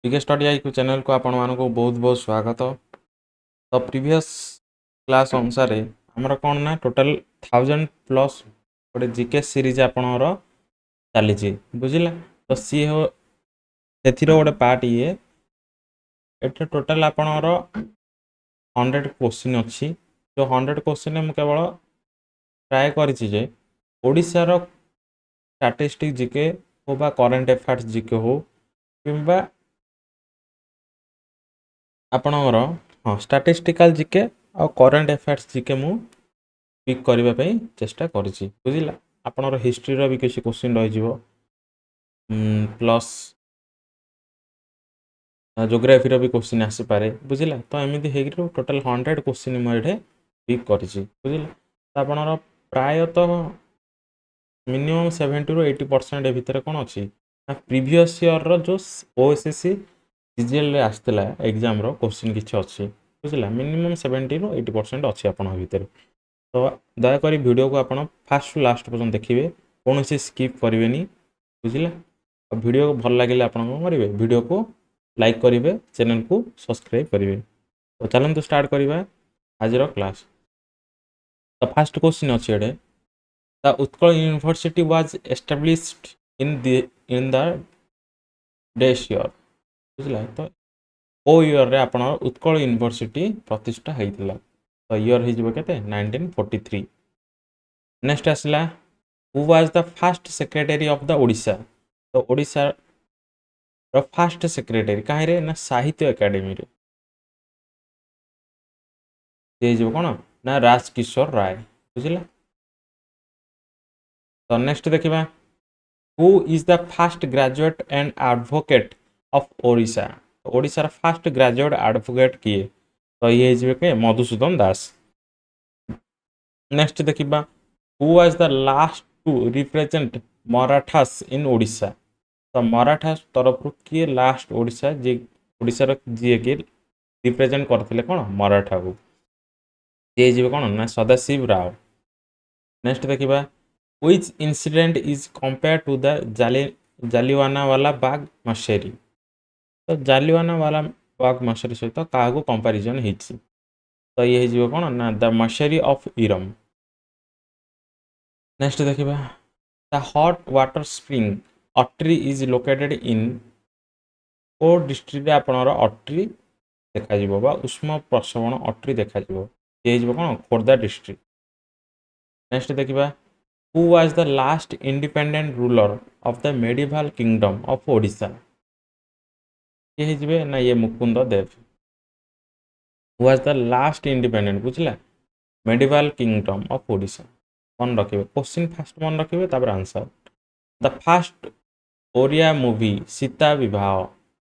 टीके स्टडी आई चैनल को आपण मानक बहुत बहुत स्वागत। तो प्रीवियस क्लास अनुसार आमर कौन ना टोटल 1000+ गोटे जीके सीरीज आपणर चली बुझिला। तो सी हो गोटे पार्ट ये एट टोटल आपणर 100 क्वेश्चन अच्छी। जो 100 क्वेश्चन मुझे केवल ट्राए करें ओडिशार स्टैटिस्टिक्स जीके हो बा करेंट अफेयर्स जीके हो कि आपणर हाँ स्टैटिस्टिकल जीके आ करेंट अफेयर्स जीके मु पिक करने चेष्टा करी बुझिला। आपणर हिस्ट्री भी किसी क्वेश्चन रही प्लस जोग्राफी भी क्वेश्चन आसीपे बुझिला। तो एमती हो टोटल 100 क्वेश्चन मुझे पिक करी बुझिला। तो आपणर प्रायतः मिनिमम 70 ରୁ 80% भितर कौन अच्छी प्रीवियस ईयर रो जो ओएसएससी सीजीएल आसला एग्जाम रो क्वेश्चन किसी अच्छी बुझिला। मिनिमम 70 ରୁ 80% अच्छी आपण भितर। तो दयाकोरी वीडियो को आपण फास्ट टू लास्ट पर्यंत देखिए, कौन सी स्किप करेंगे बुझिला। और वीडियो को भल लगे आप करेंगे वीडियो को लाइक करेंगे, चैनल को सब्सक्राइब करेंगे। तो चलते स्टार्ट करवा आज क्लास। तो फास्ट क्वेश्चन अच्छे एडे the Utkal university was established in the डेस ईयर बुझिला। तो ओ ईयर रे आपण उत्कल यूनिवर्सिटी प्रतिष्ठा होता। तो ईयर हो 1943। नेक्स्ट आसला who was the fast secretary of the Odisha. तो ओडिशा रो फास्ट सेक्रेटरी कहीं ना साहित्य एकेडमी रे कौन ना राजकिशोर राय बुझिला। तो नेक्स्ट देखिबा who is the first graduate and advocate of Odisha. Odisha first graduate advocate किए तो ये के मधुसूदन दास। नेक्स्ट देखिबा who was the last to represent Marathas in Odisha. तो मराठा तरफ किए लास्ट ओडिशा जी ओडिशा जी के रिप्रेजेंट करते कौन मराठा को ये कौन ना सदाशिव राव। नेक्स्ट देखिबा which incident is compare to the Jallianwala Bagh massacre. तो जालियानवाला बाग मशरी सहित क्या कंपेरिजन होती। तो ये हो कौन ना the massacre of Eram. Next देखिबा the hot water spring Atri is located in को डिस्ट्रिक्ट आपणर अट्री देखा उष्म प्रसवण अट्री देखा ये कौन खोर्धा डिस्ट्रिक्ट। नेक्स्ट देखिबा who was the last independent ruler of the medieval kingdom of Odisha. ये हो ना ये Mukund Dev. Who was the last independent बुझला मेडिवल किंगडम ऑफ ओडिशा। मन रखिए क्वेश्चन फास्ट मन रखिए तापर answer. The first Oriya movie Sita Vivah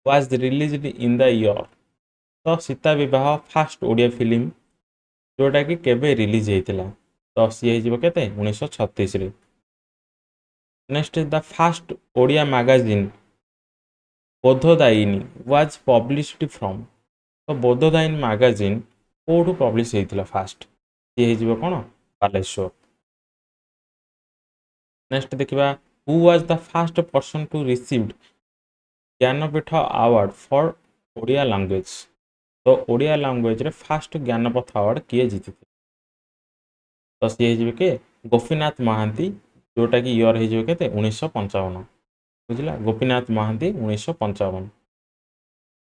was released in the year. तो सीता विवाह फास्ट ओडिया फिल्म जोटा कि केबे रिलीज होता। तो सी हो 1936 रे। Next the first Odia magazine Bodhadayini was published from. तो बोधदायिनी मैगजीन कौटू पब्लिश होता फास्ट ये हो कौन बालेश्वर। नेक्स्ट देखिबा who was the first person to received Jnanpith award for Odia language. तो ओडिया लैंग्वेज रे फास्ट ज्ञानपीठ अवार्ड किए जीति। तो सी हो के गोपीनाथ महांती जोटा कि ईयर हो 1955 बुझला। गोपीनाथ महांती 1955।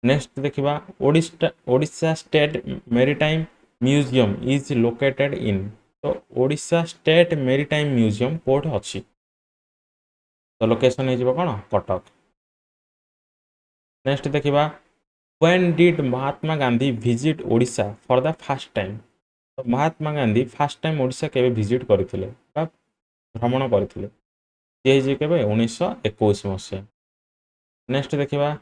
नेक्स्ट देखिबा Odisha state maritime museum is located in. तो ओडिशा स्टेट मेरीटाइम म्यूजियम कोड अच्छी। तो लोकेशन हो कौन कटक। नेक्स्ट देखिबा when did Mahatma Gandhi visit Odisha for the first time. तो महात्मा गांधी फर्स्ट टाइम ओडिशा केबे विजिट करथिले बा भ्रमण करथिले ये जे केबे 1921 मसीहा। नेक्स्ट देखिबा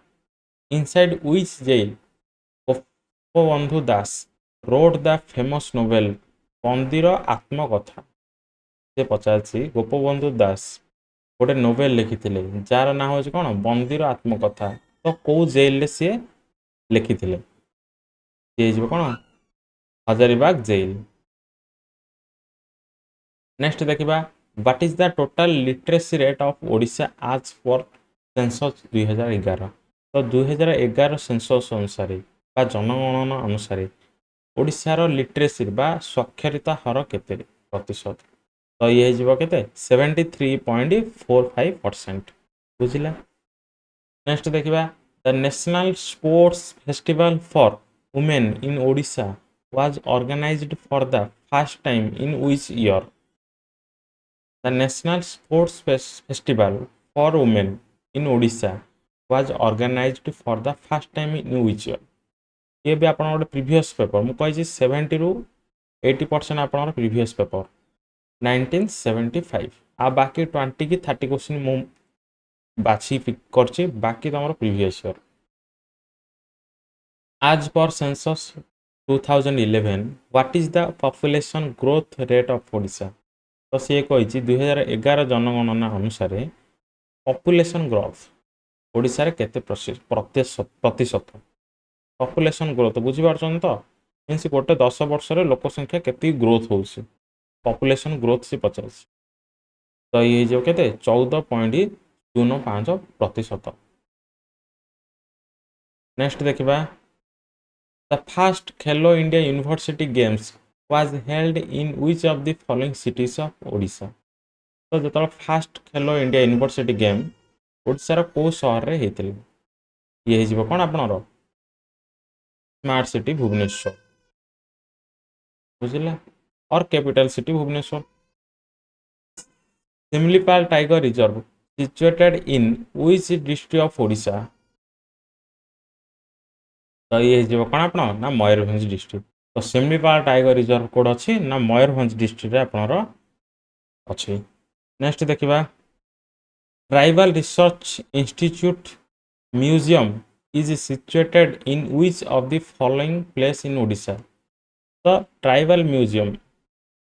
inside which jail Gopabandhu Das wrote the famous novel Bandir Atmakatha. से पचार गोपबंधु दास गोटे नोवेल लिखिथिले जार ना हो कौन बंदीर आत्मकथा। तो कौ जेल सी लिखिथिले ये हो कौन हजारीबाग जेल। नेक्स्ट देखिबा what is the total literacy rate of Odisha आज पर सेंसस 2011। तो 2011 सेंसस अनुसार बा जनगणना अनुसार ओडिशार लिटरेसी बा साक्षरता हार केते प्रतिशत? तो ये हो केते 73.45%। बुझिला। नेक्स्ट देखिबा the national sports festival for women in Odisha was organised for the first time in which year? The national sports festival for women in Odisha was organised for the first time in which year? ये भी आपन गोटे previous paper मु कहि 70 रु 80% आपन previous paper 1975 आ बाकी 20 की 30 क्वेश्चन मु बाछी पिक करछि बाकी तमरो previous year. As per census 2011 what is the population growth rate of Odisha? तो सी कही 2011 जनगणना अनुसार पॉपुलेशन ग्रोथ ओडिशा रे केते प्रतिशत पॉपुलेशन ग्रोथ बुझिपारछन तो मीन्स गोटे 10 वर्ष रे लोक संख्या केते ग्रोथ होउसी पॉपुलेशन ग्रोथ से पचास तो ये जो केते 14.05%। नेक्स्ट देखिबा The first Hello India University Games was held in which of the following cities of Odisha? तो जो फास्ट खेलो इंडिया यूनिवर्सिटी गेम ओडिशार को सहर रे हेतिले ये हिजबो कोन आपनरो स्मार्ट सिटी भुवनेश्वर। बुझिला और capital city Bhubaneswar. Similipal tiger reserve situated in which district of Odisha? तो ये हिजबो कोन आपन ना मयूरभंज डिस्ट्रिक्ट। तो सिमलीपाल टाइगर रिजर्व कोड अच्छी ना मयूरभंज डिस्ट्रिक्ट रे आपनरो अच्छी। नेक्स्ट देखिबा tribal research institute museum is situated in which of the following place in Odisha? तो tribal museum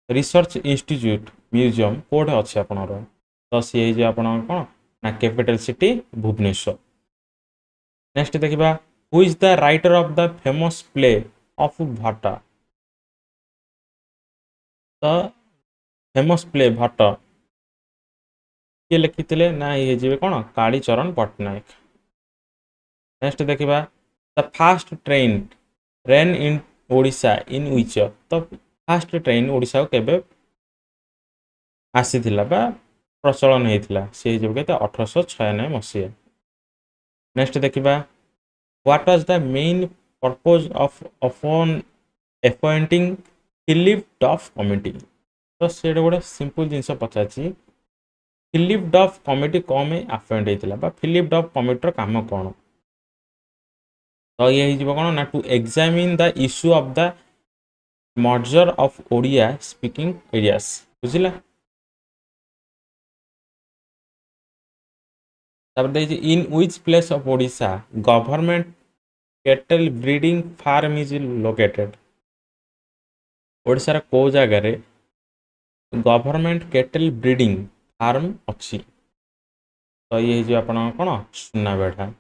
research institute museum कोड अच्छे आपनरो तो सी जे आपन कोन ना कैपिटल सिटी भुवनेश्वर। नेक्स्ट देखिबा who is the writer of the famous play of Bhatt? तो फेमस प्ले भट्ट किए लिखिथिले ना ये जीवे कोन कालीचरण पट्टनायक। नेक्स्ट देखिबा the first train run in Odisha in which year? तो फास्ट ट्रेन ओडिशा को केबे आसीथिला बा प्रचलन हेतिला से जो केते 1896 मसिया। नेक्स्ट देखिबा what was the main purpose of appointing Philip Duff committee? तो से गोटे सिंपल जिनस पचाची फिलिप डफ कमिटी कौन में अपॉइंट होता बा फिलिप डफ कमिटर काम कौन? तो ये कौन ना to examine the issue of the merger of Odia speaking areas. बुझिला। In which place of Odisha government cattle breeding farm is located? Odisha को जगार गवर्नमेंट कैटल ब्रीडिंग फार्म अच्छी तो ये जो आपन कौन सुनाबेढ़ा।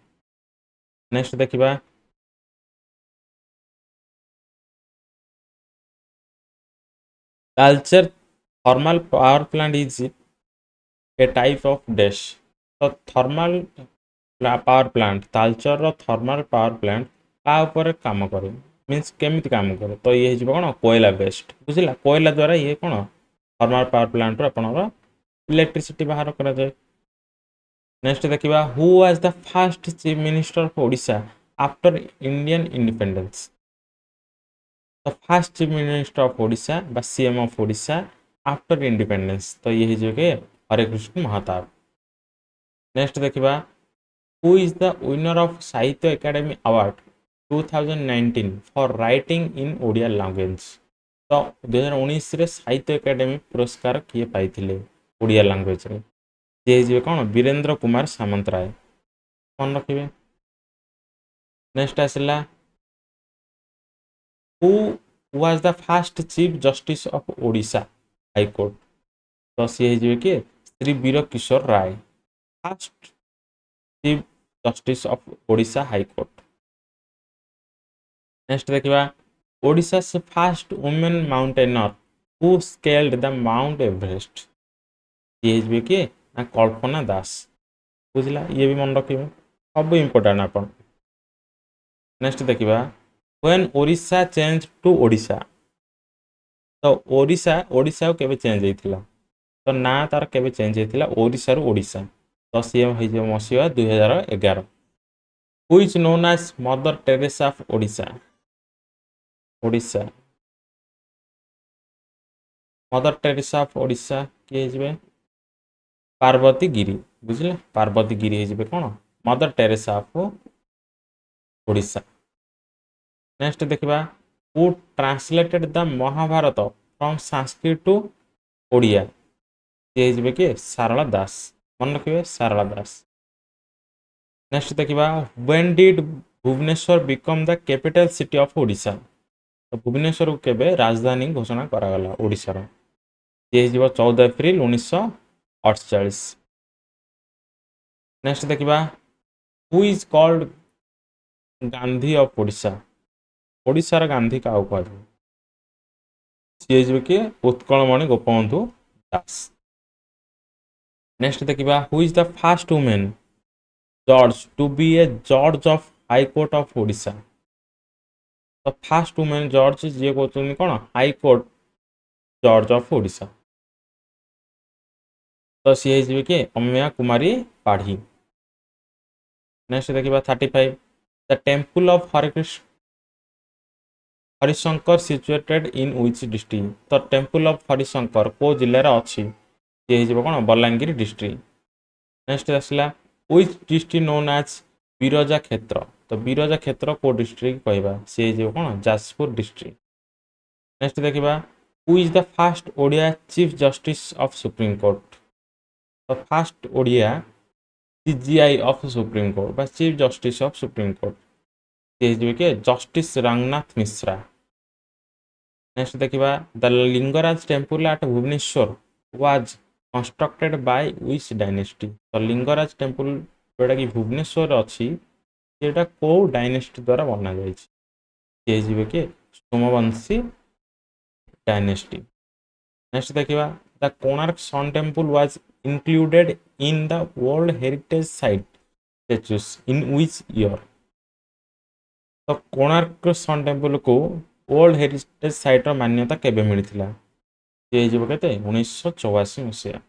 नेक्स्ट देखिबा कल्चर thermal power plant is a type of dash? तो thermal power plant Talcher thermal power plant का ऊपर काम करे मीन्स केमिति काम करे? तो ये हो कौन कोयला बेस्ड। बुझिला कोयला द्वारा ये कौन थर्मल पावर प्लांट आपनर इलेक्ट्रिसिटी बाहर करा जाए। नेक्स्ट देखिबा who was the first chief minister of Odisha after Indian independence? तो first chief minister of Odisha बा CM of Odisha after independence तो ये हो गए हरे कृष्ण महाताब। नेक्स्ट देखिबा who is the winner of Sahitya Akademi award 2019 for writing in Odia language? तो 2019 रे साहित्य एकेडमी पुरस्कार किए पाइथिले ओडिया लैंग्वेज रे? ये जे कौन वीरेंद्र कुमार सामंतराय मन रखिए। नेक्स्ट आसला who was the first chief justice of Odisha high court? तो सी हो किए Shri Bir Kishore Ray first chief justice of Odisha high court. Next देखिबा ओडिशा से first women mountaineer who scaled the mount Everest? ये हो किए ना कल्पना दास। बुझला ये भी मन रखिए सब इंपोर्टेंट अपन नेक्स्ट देखिबा when Odisha change to Odisha. तो ओडिशा केबे चेंज हेतिला तो ना तार केबे चेंज हेतिला ओडिशा रु ओडिशा तो सी हो मसीहा 2011। Who is known as Mother Teresa of Odisha. Odisha Mother Teresa of Odisha किए जिवे पार्वती गिरी बुझिले पार्वती गिरी हे जिवे कोन Mother Teresa of Odisha. Next देखिबा who translated the Mahabharat from Sanskrit to Odia ये हे जिवे कि सारला दास मन रखिबे सारला दास। नेक्स्ट देखिबा when did Bhubaneswar become the capital city of Odisha. तो भुवनेश्वर को केबे राजधानी घोषणा करागला ओडिशा रो ये हे 14 एप्रिल 1948। नेक्स्ट देखिबा who is called Gandhi of Odisha. ओडिशार गांधी का कहबो सी हे कि उत्कलमणि गोपबंधु दास। नेक्स्ट देखिबा who is the first women जज टू बी ए जज of high court of Odisha. तो फर्स्ट वुमेन जज जी कहते कौन हाई कोर्ट जज ऑफ ओडिशा तो सी हे कि अम्या कुमारी पाढ़ी। नेक्स्ट देखिबा 35 the temple of Harishankar situated in which district. तो टेम्पल ऑफ हरिशंकर को जिल्ला रे अछि ये हे कौन बलांगीर डिस्ट्रिक्ट। नेक्स्ट आसला which district known as Biraja Kshetra. तो बिरजा क्षेत्र को डिस्ट्रिक्ट कहबा सी हे कौन जाजपुर डिस्ट्रिक्ट। नेक्स्ट देखिबा who is the first Odia chief justice of supreme court. तो first Odia CJI of supreme court बा chief justice of supreme court ये कि जस्टिस रंगनाथ मिश्रा। नेक्स्ट देखिबा the Lingaraj temple at Bhubaneswar was constructed by which dynasty. तो Lingaraj temple जोटा कि भुवनेश्वर अच्छी सेटा को डायनेस्टी द्वारा बना जाइए ये कि सोमवंशी डायनेस्टी। नेक्स्ट देखिबा the Konark sun temple was included in the world heritage site status in which year. तो कोणार्क सन टेम्पल को वर्ल्ड हेरिटेज साइट मान्यता केबे मिलिथिला ये हो केते 1984 मसीहा।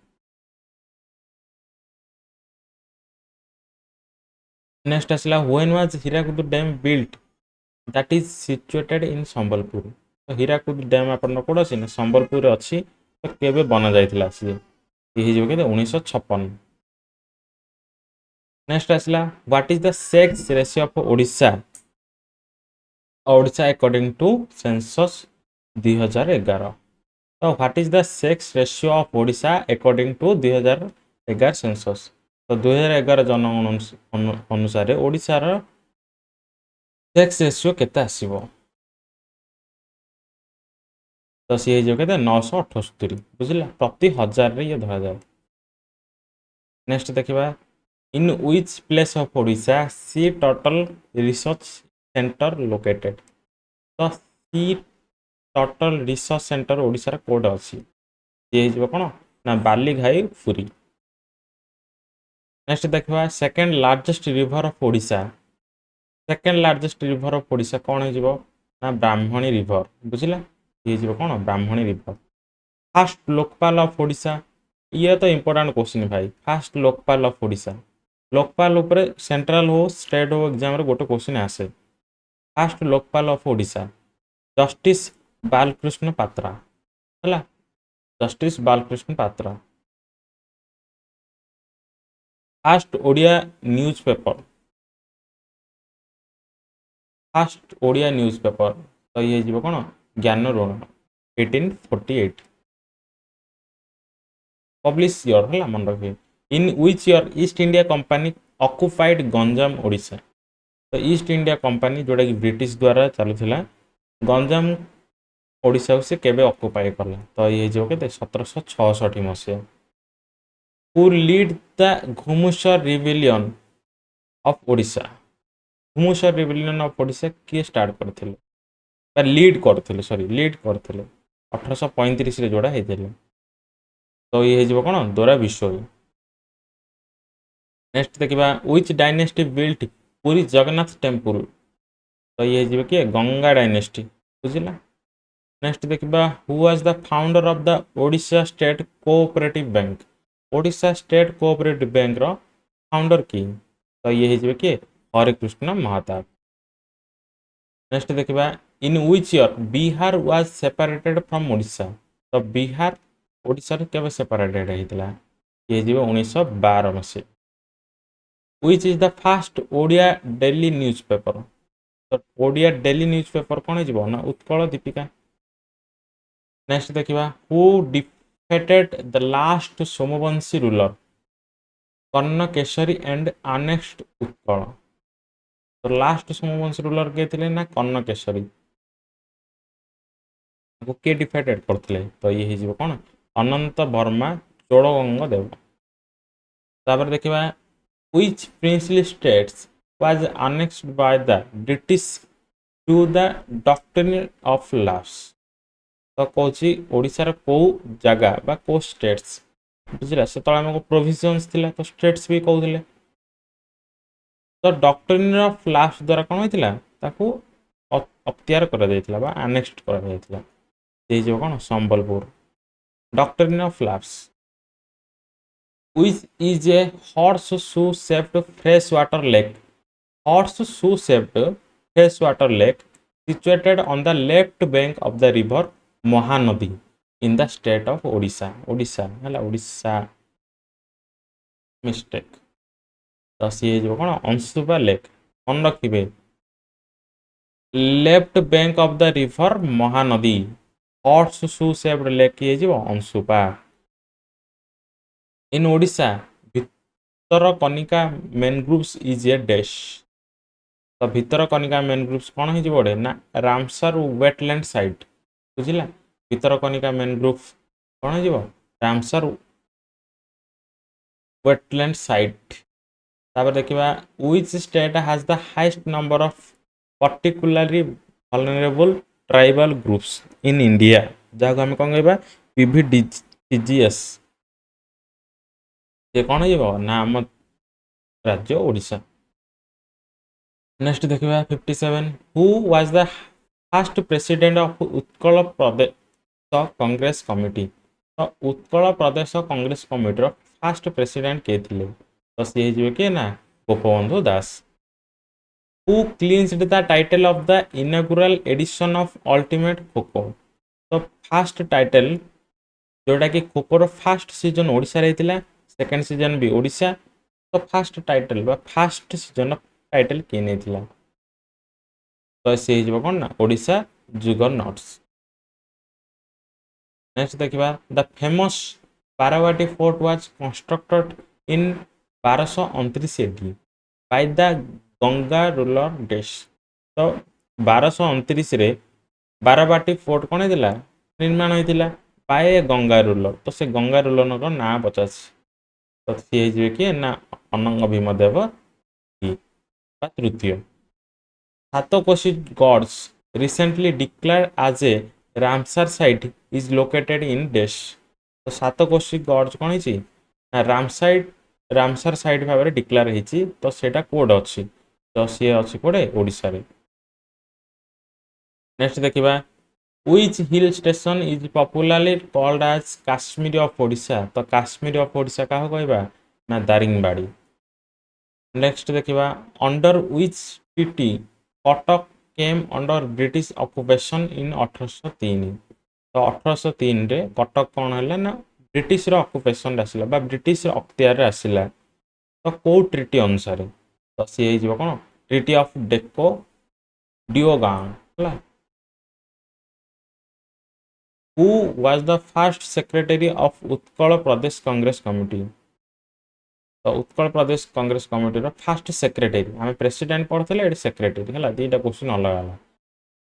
नेक्स्ट आसला when was Hirakud dam built that is situated इन संबलपुर। तो हीराकुद डैम आपन कोड अछि ना संबलपुर अछि तो केबे बना जाइथिला सी ये हो केते 1956। नेक्स्ट आसला what is the sex ratio of Odisha. Odisha according to census 2011। तो what is the sex ratio of Odisha according to 2011 census. तो 2011 जनगणना अनुसार ओडिशार सेक्स रेशियो केते आसीबो तो सी हो केते 978 बुझिला प्रति 1000 रे ये धरा जाए। नेक्स्ट देखिबा in which place of Odisha sea turtle research centre located. तो sea turtle research centre Odisha कोड अछि ये हो कोन ना बालीघाई पुरी। नेक्स्ट देखिबा second largest river of Odisha. Second largest river of Odisha कौन हो ना ब्राह्मणी रिवर बुझिला ये कौन Brahmani river. First Lokpal of Odisha ये तो इंपोर्टेंट क्वेश्चन भाई फास्ट लोकपाल ऑफ ओडिशा लोकपाल ऊपर सेंट्रल हो स्टेट हो एग्जाम रे गोटे क्वेश्चन आसे। First Lokpal of Odisha justice Balakrishna Patra है justice Balakrishna Patra. First Odia news paper first Odia news paper तो ये जीव कौन ज्ञान ऋण 1848 पब्लिश ईयर है मन रखिए। इन which year east India company occupied Ganjam Odisha. तो ईस्ट इंडिया कंपनी जोटा कि ब्रिटिश द्वारा चलुला गंजाम ओडिशा से केबे ऑक्युपाई कला तो ये जो के 1766 मसीहा। Who lead the Ghumusar rebellion of Odisha. Ghumusar rebellion of Odisha किए स्टार्ट करथिले लीड करथिले सॉरी लीड करथिले 1835 रे जोड़ा हेतिले तो ये हो कौन दोरा विश्व। नेक्स्ट देखिबा which dynasty built Puri Jagannath temple. तो ये हो किए गंगा डायनेस्टी बुझिला। नेक्स्ट देखा who was the founder of the Odisha state cooperative bank. Odisha state cooperative bank रो फाउंडर की तो ये हो किए हरिकृष्ण महताब। नेक्स्ट देखा in which year Bihar was separated from Odisha. तो बिहार ओडिशा केबे सेपरेटेड होता ये हो 1912 मसीहा। Which is the first Odia daily news paper. तो ओडिया डेली न्यूज पेपर कौन हो ना उत्कल दीपिका। नेक्स्ट देखा who defeated the last Somavamshi ruler Karna Keshari and annexed Utkal. तो लास्ट सोमवंशी रूलर किए थे ना कर्ण केशरी किए डिफेटेड करते तो ये हो कौन अनंत वर्मा चोड़गंग देव। तापर देखा which princely states was annexed by the British to the doctrine of laws। तो कौन ओडिशार कौ जगह बा कौ स्टेट्स बुझला से आमको प्रोविजन्स थिला तो स्टेट्स भी कहते तो डॉक्ट्रिन ऑफ लॉस द्वारा कौन होता ताकू अख्तियार कर बा आनेक्स्ट कर कौन Sambalpur doctrine of loss. which is a horseshoe shaped freshwater lake। Horseshoe shaped freshwater lake situated on the left bank of the river Mahanadi in the state of Odisha। Odisha है Odisha mistake। तो सी हो कौन Anshupa lake मन रखिए left bank of the river Mahanadi horseshoe shaped lake किए Anshupa. In Odisha Bhitarkanika mangroves is a dash. तो Bhitarkanika mangroves कौन हो ना रामसर वेटलैंड साइट बुझिला। भितरकनिका मैनग्रोव कौन हो रामसर वेटलैंड साइट। तापर देखा which state has the highest number of particularly vulnerable tribal groups in India जहाँ आम कौन कह पीवीटीजीएस ये कौन हो ना आम राज्य ओडिशा। नेक्स्ट देखा 57 who was the first president of Utkal Pradesh Congress committee. तो Utkal Pradesh Congress committee first president किए थे तो सी हो किए ना Gopabandhu Das. Who clinched the title of the inaugural edition of ultimate kho kho. तो फास्ट टाइटल जोटा कि खोखोर फास्ट सीजन ओडिशा रही सेकेंड सीजन भी ओडिशा। तो फास्ट टाइटल बा फास्ट सीजन टाइटल किए नहीं तो सी हो कौन ना ओडिशा जुगरनॉट्स। नेक्स्ट देखा the famous Barabati fort was constructed in 1229 AD by the Ganga ruler dash. तो 1229 बारावाटी फोर्ट कौन होता निर्माण होता बाय गंगा रूलर। तो से गंगा रूलर ना पचास तो सी हो किए ना अनंग भीमदेव तृतीय। Satkosia gorge recently declared as a Ramsar site is located in dash. तो सातकोशी गॉड्स कौन है रामसर साइट भाव में डिक्लेयर होती तो सेटा कोड अच्छी तो सी अच्छी कोड़े ओडिशा रे। नेक्स्ट देखा which hill station is popularly called as Kashmir of Odisha. तो काश्मीर ऑफ ओडिशा क्या कहवा ना दारिंगबाड़ी। नेक्स्ट देखा under which treaty Cuttack came under British occupation in 1803। तो 1803 रे कटक कौन है ना ब्रिटिश ऑक्युपेशन आसला बा ब्रिटिश अख्तियार आसला तो कौ ट्रिटी अनुसार तो सी हो कौन ट्रिटी ऑफ डेको Deogaon. Who was the first secretary of Utkal Pradesh Congress committee. तो Utkal Pradesh Congress committee first secretary आम प्रेसिडेंट पढ़ते ये सेक्रेटरी है दुईटा क्वेश्चन अलग अलग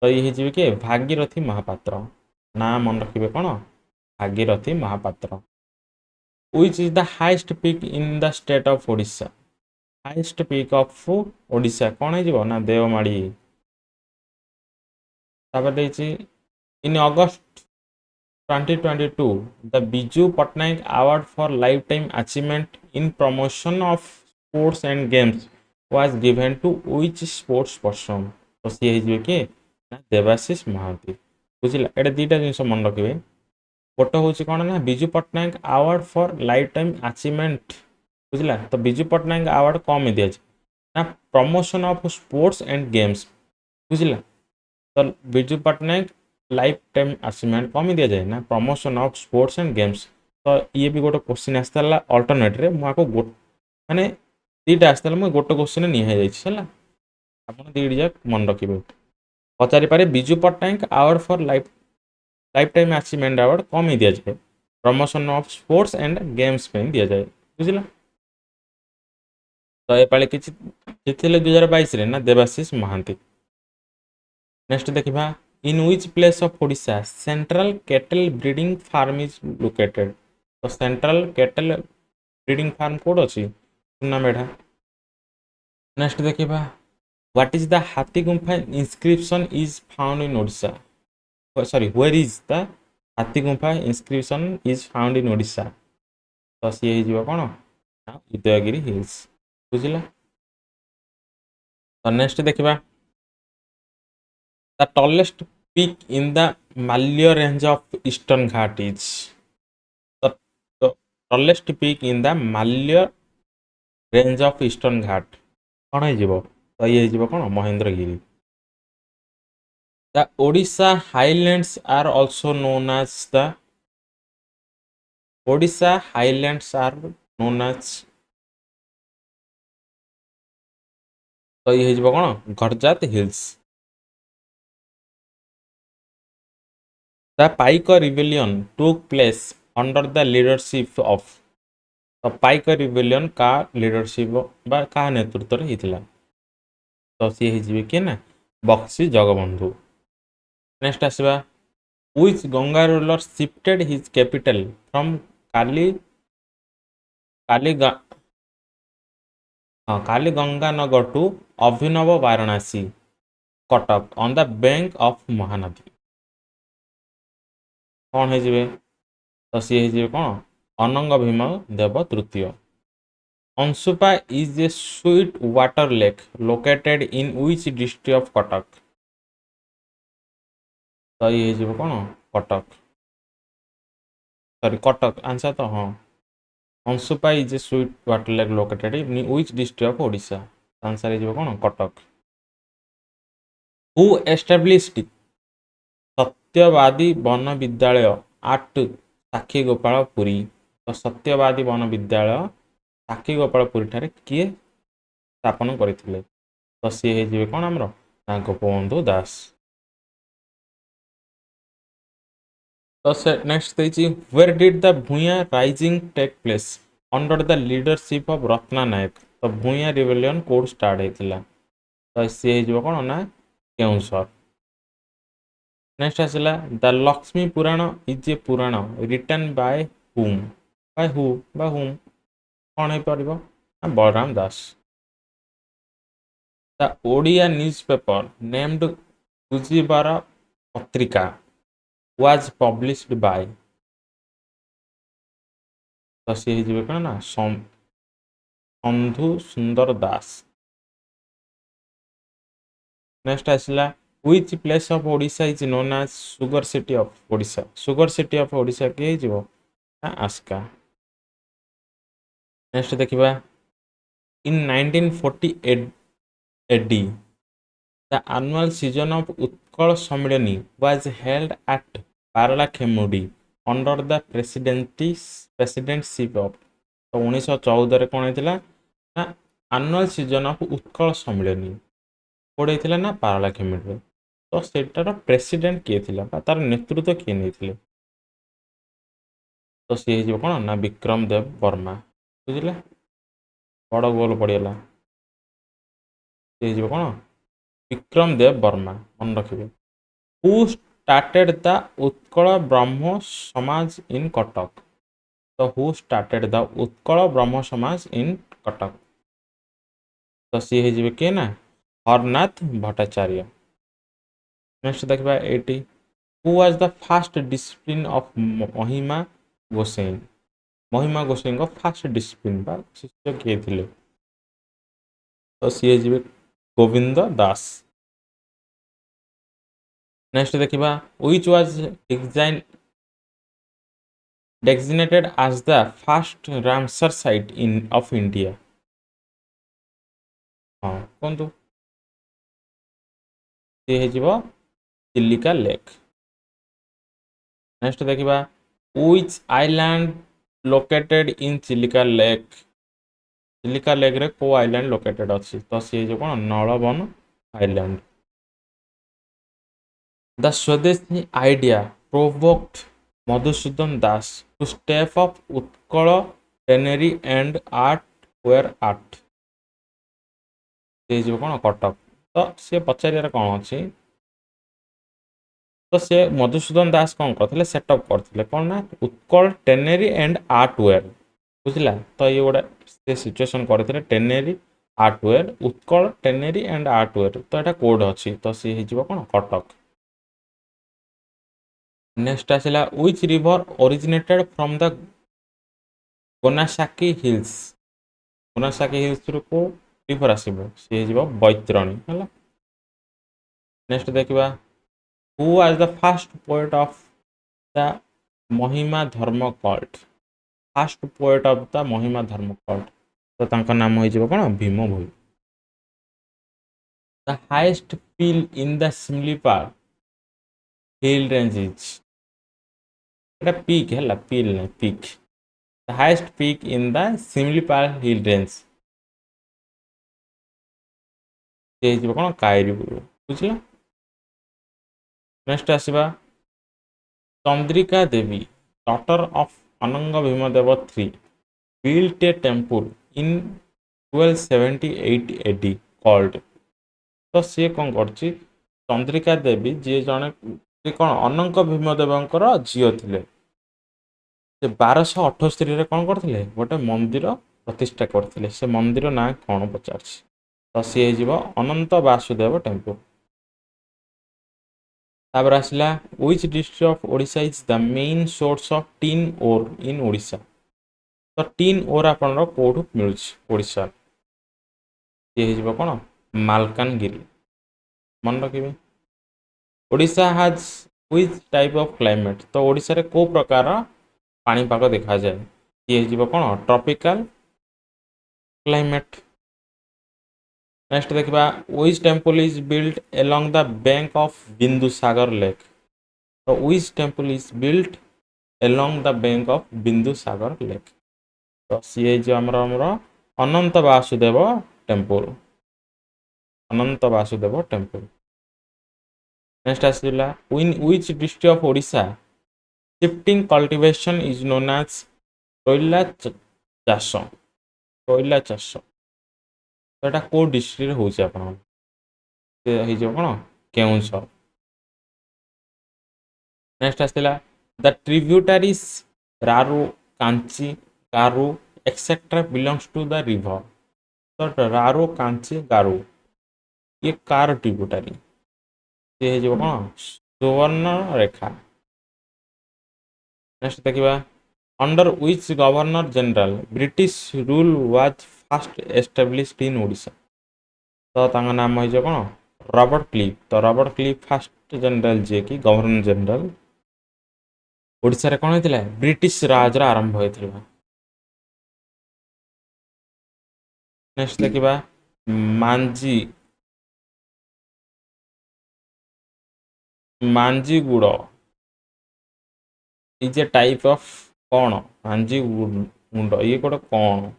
तो ये हो कि भागीरथी महापात्र ना मन रखिए कौन Bhagirathi Mahapatra. Which is the highest peak in the state of Odisha. Highest peak of Odisha कौन हो ना देवमाड़ी। इन अगस्त 2022 the Biju Patnaik Award for Lifetime Achievement in Promotion of Sports and Games was given to which sports person। तो सी हो किए ना देवाशीष महांती बुझिला एटा दुईटा जिन मन रखिए गोटे हूँ कौन ना Biju Patnaik award for lifetime achievement बुझिला तो विजु पट्टनायक अवार्ड कम दिया ना promotion of sports and games बुझिला तो Biju Patnaik lifetime achievement कम दिया जाए ना promotion of sports and games तो ये भी गोटे क्वेश्चन आसाला अल्टरनेट मुझे माने दुईटा आसाला मुझे गोटे क्वेश्चन निहाई जाइए आप दुईट जाक मन रखिए पचारि पारे Biju Patnaik award for lifetime achievement award कम ही दिया जाए promotion of sports and games पे दिया जाए बुझिला तो ये पाले किछि जितिले 2022 रे ना देवाशीष महांती नेक्स्ट देखिबा in which place of Odisha central cattle breeding farm is located तो सेंट्रल कैटल ब्रीडिंग फार्म कोड अछि सुनामेढ़ा नेक्स्ट देखिबा what is the Hathi Gumpha inscription is found in Odisha sorry where is the Hathi Gumpha inscription is found in Odisha तो सी हो कौन Udayagiri hills बुझिला तो next देखिबा the tallest peak in the Maliya range of Eastern Ghat is तो tallest peak in the Maliya range of Eastern Ghat कौन हो तो ये हो कौन Mahendragiri the Odisha highlands are also known as the Odisha highlands are known as तो ये हो कौन Garjat hills the Paika rebellion took place under the leadership of तो पाइक रिबेलियन का लीडरशिप बा का नेतृत्व में होता तो सी हो किए ना बक्सी जगबंधु नेक्स्ट आसवा which Ganga ruler shifted his capital from Kali Kali Kalinganagar to Abhinava Varanasi Cuttack on the bank of Mahanadi कौन हो तो सी हो कौन अनंग भीम देव तृतीय Anshupa is a sweet water lake located in which district of Cuttack तो ये हो कौन कटक सॉरी कटक आंसर तो हाँ Anshupa is a sweet water lake located in which district of Odisha answer हो कौन Cuttack who established Satyabadi Bana Vidyalaya at साक्षी गोपालपुरी तो सत्यवादी वन विद्यालय साक्षी गोपालपुरी ठारे किए स्थापन करते तो सी हो कौन आमर गोपबंधु दास तो नेक्स्ट देखिए where did the Bhuyan rising take place under the leadership of Ratna Nayak तो भूया रिबेलियन कोड स्टार्ट होता तो सी हो कौन ना केउसर नेक्स्ट आसला the Lakshmi Purana is a Purana written by whom कौन हो पार Balaram Das the Odia news paper named Gujibar Patrika was published by तो सी हो कौन ना संधु सुंदर दास नेक्स्ट आसला which place of Odisha is known as sugar city of Odisha किए हो आस्का नेक्स्ट देखिबा in 1948 AD the annual season of Utkal Sammilani was held at Paralakhemundi under the presidentship of तो 1914 कौन होता ना annual season of Utkal Sammilani कोड होता ना पारलाखेमुडी तो सेटार प्रेसिडेंट किए थिला तार नेतृत्व किए नहीं तो सी हो कौन ना विक्रम देव वर्मा बुझे बड़ गोल पड़गला सी हो कौन विक्रम देव वर्मा मन रखिए हु स्टार्टेड द उत्कल ब्रह्म समाज इन कटक तो हु स्टार्टेड द उत्कल ब्रह्म समाज इन कटक तो सी हो किए ना हरनाथ भट्टाचार्य नेक्स्ट देखा 80 who was the fast discipline of महिमा गोसाई को फास्ट डिसिप्लिन बा शिष्य किए थे तो सी हो गोविंद दास नेक्स्ट देखिबा which was designated as the first Ramsar site in of India. हाँ कुहतु सी हो चिलिका लेक। नेक्स्ट देखिबा which island located in Chilika lake. Chilika lake रे को आइलैंड लोकेटेड अच्छी तो सी हो कौन Nalaban island. The swadeshi idea provoked Madhusudan Das to step up Utkal tannery and art ware art. सी कौन कटक तो सी पचार कौन अच्छी तो सी मधुसूदन दास कौन करते सेटअप करते कौन ना Utkal tannery and art ware बुझला तो ये गोटे से सिचुएसन करते tannery art ware Utkal tannery and art ware तो यहाँ कोड अच्छी तो सी हो कौन कटक। नेक्स्ट आसला which river originated from the Gonasika hills. Gonasika hills को रिवर आसो सी हो बैतरणी है। नेक्स्ट देखा who was the first poet of the Mahima Dharma cult. First poet of the Mahima Dharma cult तो तांका नाम हो कौन Bhima Bhoi. The highest peel in the Similipal hill range is एटा पीक है पील नहीं peak. The highest peak in the Similipal hill range ये कौन कायरी बुझल। नेक्स्ट आसवा Chandrika Devi daughter of Ananga Bhimadeva three built a temple in 1278 AD called तो सी कौन कर चंद्रिका देवी जी जड़े कौन अनंत भीमदेवंकर झील थे 1278 कौन करते गोटे मंदिर प्रतिष्ठा करते से मंदिर ना कौन पचार तो सी हो अनंत वासुदेव टेम्पल। तापर आसला which district of Odisha is the main source of tin ore in Odisha तो टिन ओर आपन कौटू मिलूँ ओडिशा ये हो कौन मालकानगिरी मन रखिए। ओडिशा हाज व्हिच टाइप ऑफ क्लाइमेट तो ओडिशा रे को प्रकार पाणीपाग देखा जाए ये हो कौन ट्रॉपिकल क्लाइमेट। नेक्स्ट देखा which temple is built along the bank of Bindu Sagar lake तो which temple is built along the bank of Bindu Sagar lake तो सी जो आमर Ananta Vasudev temple Ananta Vasudev temple. Next आसला in which district of Odisha shifting cultivation is known as कोयला चाष कोयला चाष तो यहाँ कौ डिस्ट्रिक्ट हो कौन केउझर। नेक्स्ट आसला the tributaries Raru Kanchi Garu etcetera belongs to the river तो रारू कांची गारू ये कार ट्रिब्यूटारी सी हो कौन सुवर्ण रेखा। नेक्स्ट देखा under which governor general British rule was fast established इन ओडिशा तो तांका नाम हो कौन रॉबर्ट क्लिफ तो रॉबर्ट क्लिफ फास्ट जनरल जे कि गवर्नर जनरल ओडिशा रे कौन होता ब्रिटिश राज आरंभ होता। नेक्स्ट देखा मांझी मांझीगुड़ इज ए टाइप ऑफ कौन मांझी गुंड ये गोटे कौन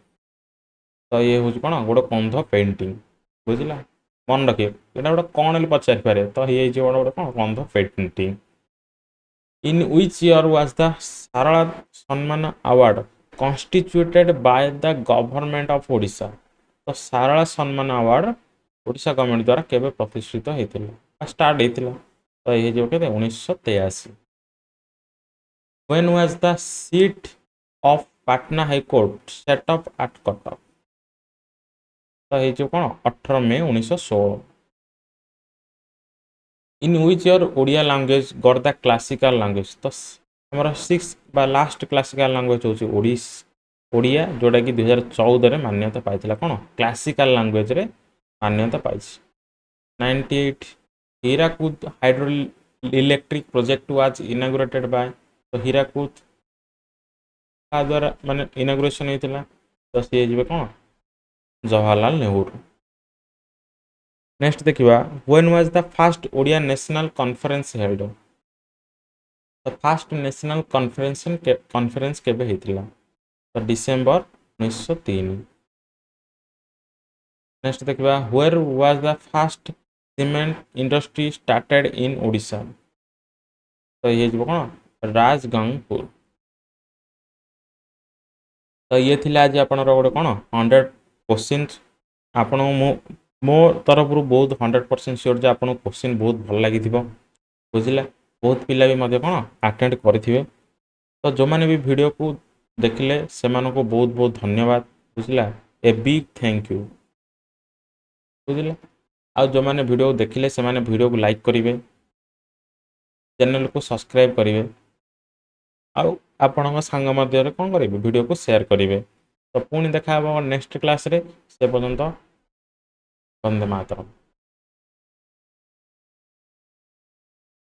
तो ये हूँ कौन गोटे कंध पेंटिंग बुझला मन रखिए यहाँ गोटे कौन पचारि पारे तो ये गोटे कौन Kandha painting. In which year was the Sarala Samman award constituted by the government of Odisha तो सारला सम्मान अवार्ड ओडिशा गवर्नमेंट द्वारा केवे प्रतिष्ठित होता स्टार्ट होता तो ये जो 1983। When was the seat of Patna High Court set up at Cuttack तो ये जो कौन 18 मई 1916। इन which year Odia language got the classical language तो हमारा 6 बा लास्ट क्लासिकल लैंग्वेज हूँ ओडिया जोटा कि 2014 मान्यता पाई कौन क्लासिकल लैंग्वेज रे मान्यता पाई। 98 Hirakud electric project was inaugurated by, तो हीराकुद का द्वारा माने इनागुरेशन होता, तो सी जी कौन जवाहरलाल नेहरू। नेक्स्ट देखिए when was the first Odia national conference held, तो फर्स्ट नेशनल कॉन्फ्रेंस केबे हेतिला, तो डिसेंबर 1903। नेक्स्ट देखिए where was the first cement industry started in Odisha, तो ये कौन राजगंगपुर। तो ये थिला आज आपनर गोटे कौन 100 क्वेश्चन, आपण मो तरफ बहुत 100% श्योर जे आपको क्वेश्चन बहुत भल लगी बुझिला, बहुत पिला भी मध्य कौन अटेंड करेंगे। तो जो मैंने भी वीडियो को देखिले से बहुत बहुत धन्यवाद बुझिला, ए बिग थैंक यू बुझिले। आ जो मैंने वीडियो देखिले से माने वीडियो को लाइक करेंगे, चैनल को सब्सक्राइब करेंगे, आपण सांग मध्य कौन करेंगे वीडियो को शेयर करेंगे। तो पुणी देखा नेक्स्ट क्लास रे, से पर्यंत वंदे मातरम।